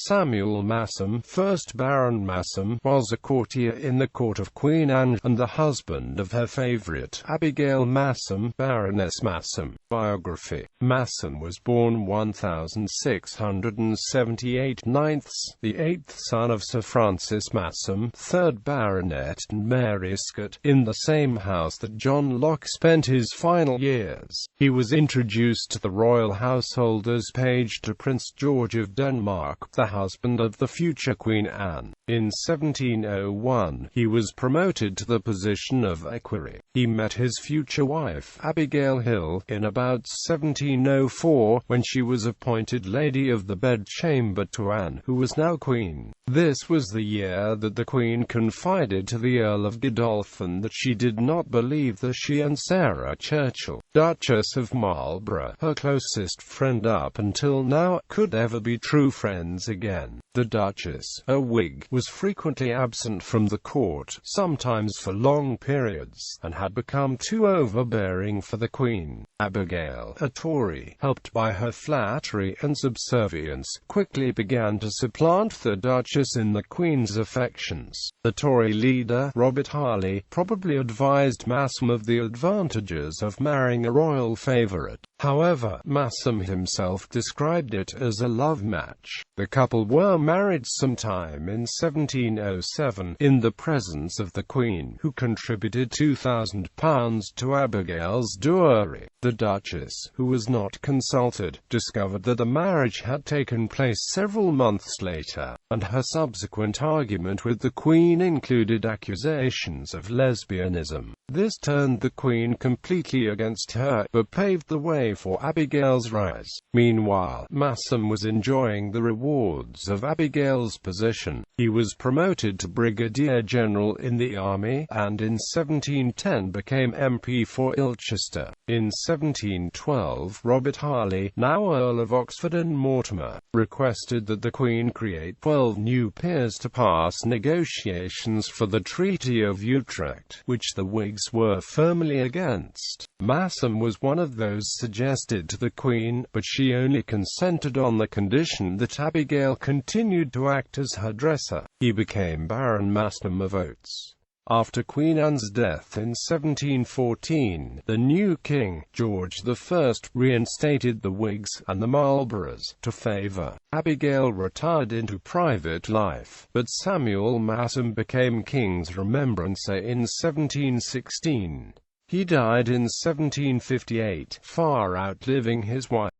Samuel Masham, 1st Baron Masham, was a courtier in the court of Queen Anne, and the husband of her favourite, Abigail Masham, Baroness Masham. Biography. Masham was born 1678, the 8th son of Sir Francis Masham, 3rd Baronet, and Mary Scott, in the same house that John Locke spent his final years. He was introduced to the royal household as page to Prince George of Denmark, the husband of the future Queen Anne. In 1701, he was promoted to the position of equerry. He met his future wife, Abigail Hill, in about 1704, when she was appointed Lady of the Bedchamber to Anne, who was now Queen. This was the year that the Queen confided to the Earl of Godolphin that she did not believe that she and Sarah Churchill, Duchess of Marlborough, her closest friend up until now, could ever be true friends again. The Duchess, a Whig, was frequently absent from the court, sometimes for long periods, and had become too overbearing for the Queen. Abigail, a Tory, helped by her flattery and subservience, quickly began to supplant the Duchess in the Queen's affections. The Tory leader, Robert Harley, probably advised Masham of the advantages of marrying a royal favourite. However, Masham himself described it as a love match. The couple were married sometime in 1707, in the presence of the Queen, who contributed £2,000 to Abigail's dowry. The Duchess, who was not consulted, discovered that the marriage had taken place several months later, and her subsequent argument with the Queen included accusations of lesbianism. This turned the Queen completely against her, but paved the way for Abigail's rise. Meanwhile, Masham was enjoying the rewards of Abigail's position. He was promoted to Brigadier General in the army, and in 1710 became MP for Ilchester. In 1712, Robert Harley, now Earl of Oxford and Mortimer, requested that the Queen create 12 new peers to pass negotiations for the Treaty of Utrecht, which the Whigs were firmly against. Masham was one of those suggested to the Queen, but she only consented on the condition that Abigail continued to act as her dresser. He became Baron Masham of Oates. After Queen Anne's death in 1714, the new king, George I, reinstated the Whigs and the Marlboroughs to favour. Abigail retired into private life, but Samuel Masham became king's remembrancer in 1716. He died in 1758, far outliving his wife.